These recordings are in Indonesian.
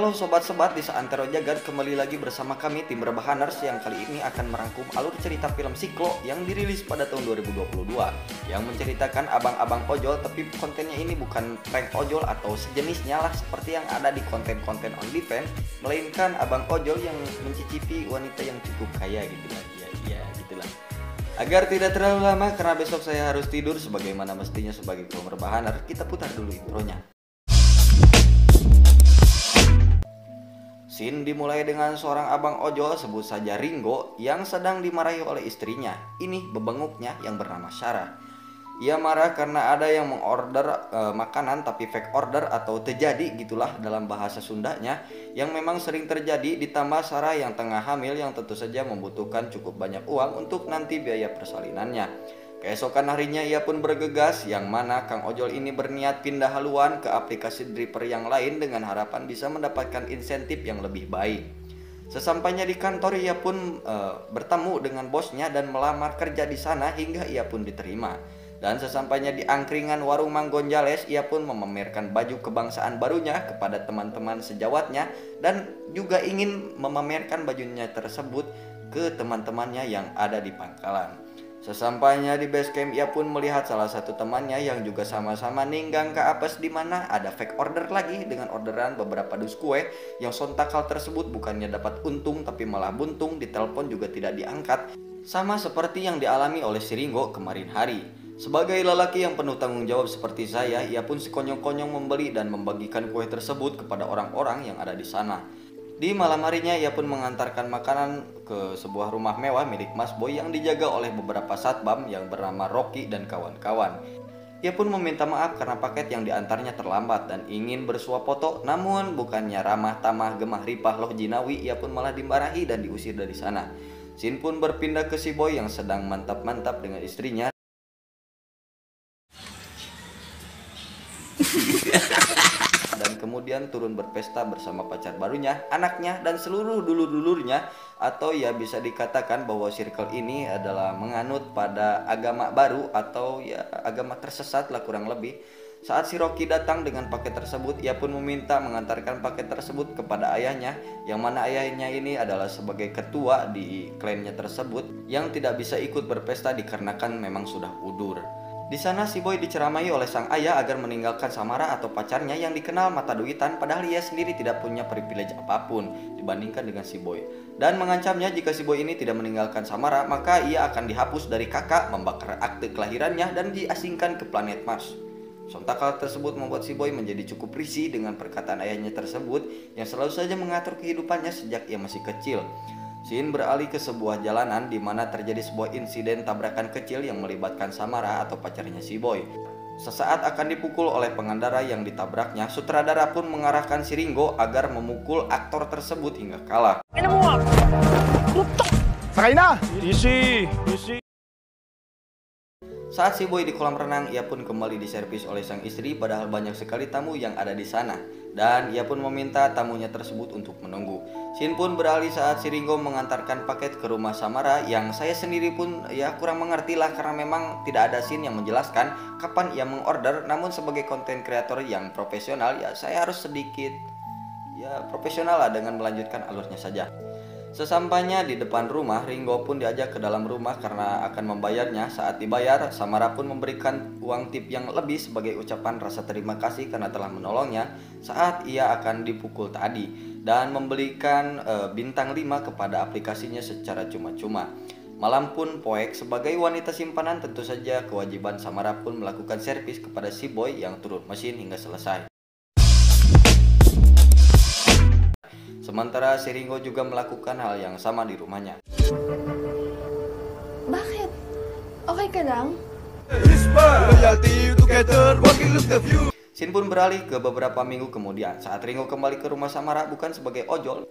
Halo sobat-sobat, di Seantero Jagat kembali lagi bersama kami tim Rebahaners yang kali ini akan merangkum alur cerita film Siklo yang dirilis pada tahun 2022 yang menceritakan abang-abang ojol, tapi kontennya ini bukan prank ojol atau sejenisnya lah seperti yang ada di konten-konten OnlyFans, melainkan abang ojol yang mencicipi wanita yang cukup kaya gitulah. Ya gitulah. Agar tidak terlalu lama karena besok saya harus tidur sebagaimana mestinya sebagai kaum Rebahaner, kita putar dulu intronya. Scene dimulai dengan seorang abang ojol, sebut saja Ringo, yang sedang dimarahi oleh istrinya. Ini bebenguknya yang bernama Sarah. Ia marah karena ada yang mengorder makanan tapi fake order atau terjadi gitulah dalam bahasa Sundanya, yang memang sering terjadi, ditambah Sarah yang tengah hamil yang tentu saja membutuhkan cukup banyak uang untuk nanti biaya persalinannya. Keesokan harinya ia pun bergegas, yang mana Kang Ojol ini berniat pindah haluan ke aplikasi dripper yang lain dengan harapan bisa mendapatkan insentif yang lebih baik. Sesampainya di kantor ia pun bertemu dengan bosnya dan melamar kerja di sana hingga ia pun diterima. Dan sesampainya di angkringan warung Mang Gonjales, ia pun memamerkan baju kebangsaan barunya kepada teman-teman sejawatnya dan juga ingin memamerkan bajunya tersebut ke teman-temannya yang ada di pangkalan. Sesampainya di base camp, ia pun melihat salah satu temannya yang juga sama-sama ninggang ke apes, di mana ada fake order lagi dengan orderan beberapa dus kue yang sontak hal tersebut bukannya dapat untung tapi malah buntung, ditelepon juga tidak diangkat, sama seperti yang dialami oleh si Ringo kemarin hari. Sebagai lelaki yang penuh tanggung jawab seperti saya, ia pun sekonyong-konyong membeli dan membagikan kue tersebut kepada orang-orang yang ada di sana. Di malam harinya ia pun mengantarkan makanan ke sebuah rumah mewah milik Mas Boy yang dijaga oleh beberapa satpam yang bernama Rocky dan kawan-kawan. Ia pun meminta maaf karena paket yang diantarnya terlambat dan ingin bersuap foto, namun bukannya ramah tamah gemah ripah loh jinawi, ia pun malah dimarahi dan diusir dari sana. Scene pun berpindah ke si Boy yang sedang mantap-mantap dengan istrinya. Dan kemudian turun berpesta bersama pacar barunya, anaknya, dan seluruh dulur-dulurnya, atau ya bisa dikatakan bahwa circle ini adalah menganut pada agama baru atau ya agama tersesat lah kurang lebih. Saat si Rocky datang dengan paket tersebut, ia pun meminta mengantarkan paket tersebut kepada ayahnya, yang mana ayahnya ini adalah sebagai ketua di klannya tersebut yang tidak bisa ikut berpesta dikarenakan memang sudah udur. Di sana si Boy diceramai oleh sang ayah agar meninggalkan Samara atau pacarnya yang dikenal mata duitan, padahal ia sendiri tidak punya privilege apapun dibandingkan dengan si Boy, dan mengancamnya jika si Boy ini tidak meninggalkan Samara maka ia akan dihapus dari kakak, membakar akte kelahirannya, dan diasingkan ke planet Mars. Sontak hal tersebut membuat si Boy menjadi cukup risih dengan perkataan ayahnya tersebut yang selalu saja mengatur kehidupannya sejak ia masih kecil. Scene beralih ke sebuah jalanan di mana terjadi sebuah insiden tabrakan kecil yang melibatkan Samara atau pacarnya si Boy. Sesaat akan dipukul oleh pengendara yang ditabraknya, sutradara pun mengarahkan si Ringo agar memukul aktor tersebut hingga kalah. Saat si Boy di kolam renang, ia pun kembali diservis oleh sang istri, padahal banyak sekali tamu yang ada di sana, dan ia pun meminta tamunya tersebut untuk menunggu. Scene pun beralih saat si Ringo mengantarkan paket ke rumah Samara, yang saya sendiri pun ya kurang mengerti lah karena memang tidak ada scene yang menjelaskan kapan ia mengorder. Namun sebagai konten kreator yang profesional ya saya harus sedikit ya profesional lah dengan melanjutkan alurnya saja. Sesampainya di depan rumah, Ringo pun diajak ke dalam rumah karena akan membayarnya. Saat dibayar, Samara pun memberikan uang tip yang lebih sebagai ucapan rasa terima kasih karena telah menolongnya saat ia akan dipukul tadi, dan membelikan bintang 5 kepada aplikasinya secara cuma-cuma. Malam pun poek, sebagai wanita simpanan tentu saja kewajiban Samara pun melakukan servis kepada si Boy yang turun mesin hingga selesai. Sementara si Ringo juga melakukan hal yang sama di rumahnya. Bakit? Okay ka lang? Scene pun beralih ke beberapa minggu kemudian saat Ringo kembali ke rumah Samara bukan sebagai ojol,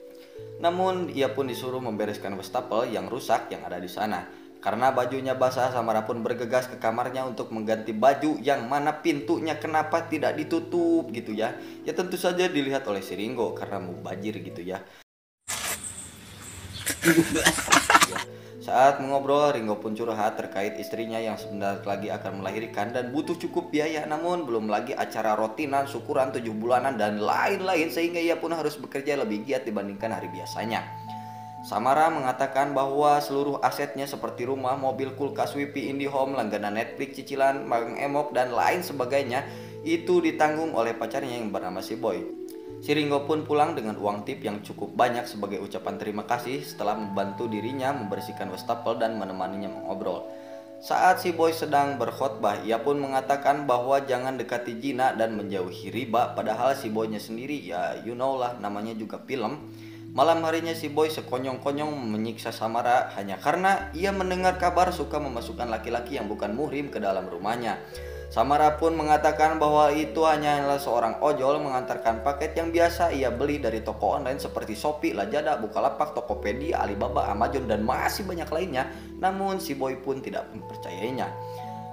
namun ia pun disuruh membereskan wastafel yang rusak yang ada di sana. Karena bajunya basah, Samara pun bergegas ke kamarnya untuk mengganti baju yang mana pintunya kenapa tidak ditutup gitu ya. Ya tentu saja dilihat oleh si Ringo karena mubazir gitu ya. Saat mengobrol, Ringo pun curhat terkait istrinya yang sebentar lagi akan melahirkan dan butuh cukup biaya, namun belum lagi acara rutinan, syukuran 7 bulanan dan lain-lain, sehingga ia pun harus bekerja lebih giat dibandingkan hari biasanya. Samara mengatakan bahwa seluruh asetnya seperti rumah, mobil, kulkas, wifi, IndiHome, langganan Netflix, cicilan, Mang Emok, dan lain sebagainya itu ditanggung oleh pacarnya yang bernama si Boy. Si Ringo pun pulang dengan uang tip yang cukup banyak sebagai ucapan terima kasih setelah membantu dirinya membersihkan wastafel dan menemaninya mengobrol. Saat si Boy sedang berkhotbah, ia pun mengatakan bahwa jangan dekati Gina dan menjauhi riba, padahal si Boynya sendiri ya you know lah, namanya juga film. Malam harinya si Boy sekonyong-konyong menyiksa Samara hanya karena ia mendengar kabar suka memasukkan laki-laki yang bukan muhrim ke dalam rumahnya. Samara pun mengatakan bahwa itu hanyalah seorang ojol mengantarkan paket yang biasa ia beli dari toko online seperti Shopee, Lazada, Bukalapak, Tokopedia, Alibaba, Amazon, dan masih banyak lainnya. Namun si Boy pun tidak mempercayainya.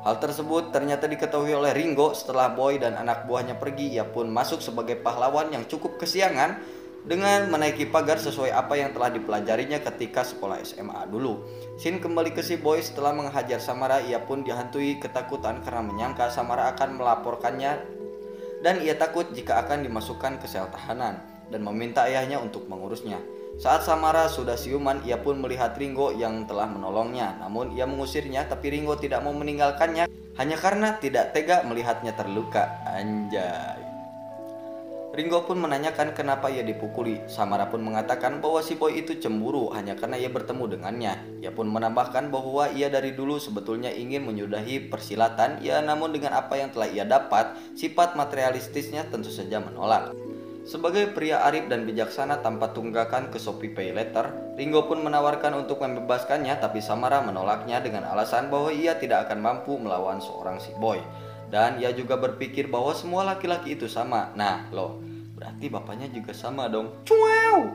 Hal tersebut ternyata diketahui oleh Ringo setelah Boy dan anak buahnya pergi. Ia pun masuk sebagai pahlawan yang cukup kesiangan dengan menaiki pagar sesuai apa yang telah dipelajarinya ketika sekolah SMA dulu. Shin kembali ke si Boy setelah menghajar Samara. Ia pun dihantui ketakutan karena menyangka Samara akan melaporkannya dan ia takut jika akan dimasukkan ke sel tahanan dan meminta ayahnya untuk mengurusnya. Saat Samara sudah siuman, ia pun melihat Ringo yang telah menolongnya. Namun ia mengusirnya, tapi Ringo tidak mau meninggalkannya hanya karena tidak tega melihatnya terluka. Anjay. Ringo pun menanyakan kenapa ia dipukuli. Samara pun mengatakan bahwa si Boy itu cemburu hanya karena ia bertemu dengannya. Ia pun menambahkan bahwa ia dari dulu sebetulnya ingin menyudahi persilatan, ya namun dengan apa yang telah ia dapat, sifat materialistisnya tentu saja menolak. Sebagai pria arif dan bijaksana tanpa tunggakan ke Shopee Pay Later, Ringo pun menawarkan untuk membebaskannya, tapi Samara menolaknya dengan alasan bahwa ia tidak akan mampu melawan seorang si Boy. Dan ia juga berpikir bahwa semua laki-laki itu sama. Nah loh, berarti bapaknya juga sama dong. Cuau!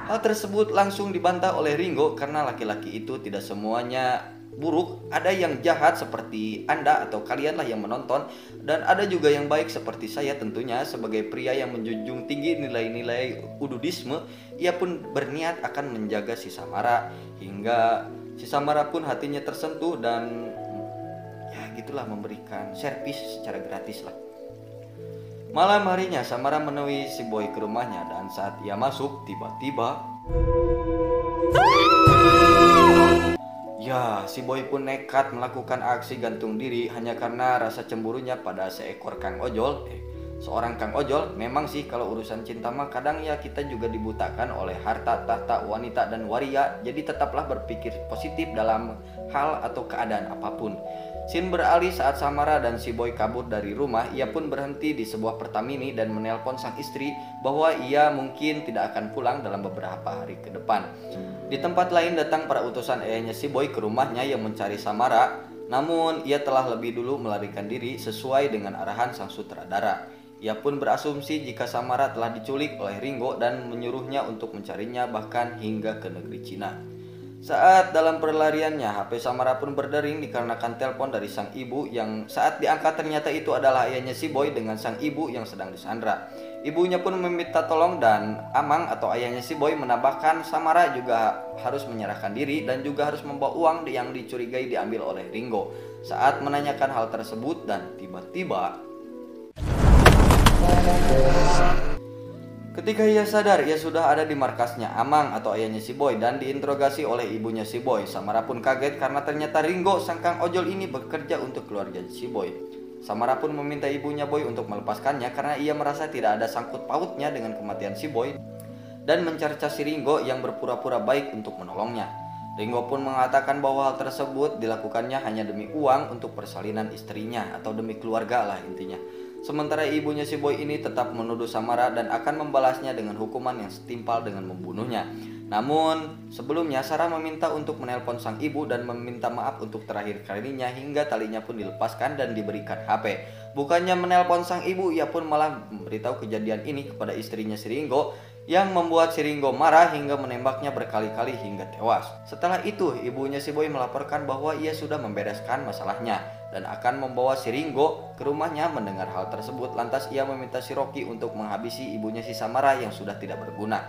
Hal tersebut langsung dibantah oleh Ringo karena laki-laki itu tidak semuanya buruk. Ada yang jahat seperti Anda atau kalianlah yang menonton, dan ada juga yang baik seperti saya tentunya. Sebagai pria yang menjunjung tinggi nilai-nilai ududisme, ia pun berniat akan menjaga si Samara hingga si Samara pun hatinya tersentuh dan ya gitulah, memberikan servis secara gratis lah. Malam harinya Samara menemui si Boy ke rumahnya dan saat ia masuk tiba-tiba ya si Boy pun nekat melakukan aksi gantung diri hanya karena rasa cemburunya pada seekor Kang Ojol. Seorang Kang Ojol. Memang sih kalau urusan cinta mah kadang ya kita juga dibutakan oleh harta, tahta, wanita, dan waria. Jadi tetaplah berpikir positif dalam hal atau keadaan apapun. Scene beralih saat Samara dan si Boy kabur dari rumah. Ia pun berhenti di sebuah Pertamini dan menelpon sang istri bahwa ia mungkin tidak akan pulang dalam beberapa hari ke depan. Di tempat lain datang para utusan ayahnya si Boy ke rumahnya yang mencari Samara. Namun ia telah lebih dulu melarikan diri sesuai dengan arahan sang sutradara. Ia pun berasumsi jika Samara telah diculik oleh Ringo dan menyuruhnya untuk mencarinya bahkan hingga ke negeri Cina. Saat dalam perlariannya, HP Samara pun berdering dikarenakan telepon dari sang ibu yang saat diangkat ternyata itu adalah ayahnya si Boy dengan sang ibu yang sedang disandra. Ibunya pun meminta tolong dan Amang atau ayahnya si Boy menambahkan Samara juga harus menyerahkan diri dan juga harus membawa uang yang dicurigai diambil oleh Ringo. Saat menanyakan hal tersebut dan tiba-tiba ketika ia sadar, ia sudah ada di markasnya Amang atau ayahnya si Boy dan diinterogasi oleh ibunya si Boy. Samara pun kaget karena ternyata Ringo, sang Kang Ojol ini bekerja untuk keluarga si Boy. Samara pun meminta ibunya Boy untuk melepaskannya karena ia merasa tidak ada sangkut pautnya dengan kematian si Boy dan mencerca si Ringo yang berpura-pura baik untuk menolongnya. Ringo pun mengatakan bahwa hal tersebut dilakukannya hanya demi uang untuk persalinan istrinya atau demi keluarga lah intinya. Sementara ibunya si Boy ini tetap menuduh Samara dan akan membalasnya dengan hukuman yang setimpal dengan membunuhnya. Namun sebelumnya Sarah meminta untuk menelpon sang ibu dan meminta maaf untuk terakhir kalinya hingga talinya pun dilepaskan dan diberikan HP. Bukannya menelpon sang ibu, ia pun malah memberitahu kejadian ini kepada istrinya si Ringo yang membuat si Ringo marah hingga menembaknya berkali-kali hingga tewas. Setelah itu, ibunya si Boy melaporkan bahwa ia sudah membereskan masalahnya dan akan membawa si Ringo ke rumahnya. Mendengar hal tersebut, lantas ia meminta si Rocky untuk menghabisi ibunya si Samara yang sudah tidak berguna.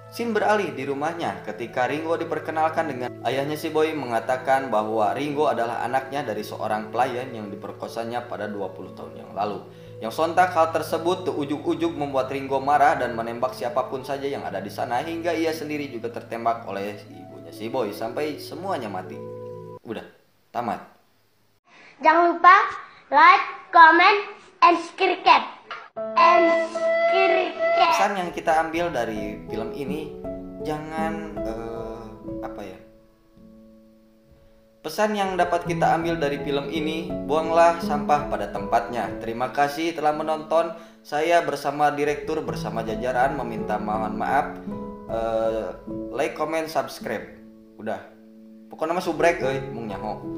Scene beralih di rumahnya ketika Ringo diperkenalkan dengan ayahnya. Si Boy mengatakan bahwa Ringo adalah anaknya dari seorang pelayan yang diperkosanya pada 20 tahun yang lalu. Yang sontak hal tersebut ujuk-ujuk membuat Ringo marah dan menembak siapapun saja yang ada di sana, hingga ia sendiri juga tertembak oleh ibunya si Boy sampai semuanya mati. Udah, tamat. Jangan lupa like, comment, and subscribe. Pesan yang kita ambil dari film ini, jangan pesan yang dapat kita ambil dari film ini, buanglah sampah pada tempatnya. Terima kasih telah menonton. Saya bersama direktur bersama jajaran meminta mohon maaf. Like, comment, subscribe. Udah. Pokoknya mah subrek mung nyaho.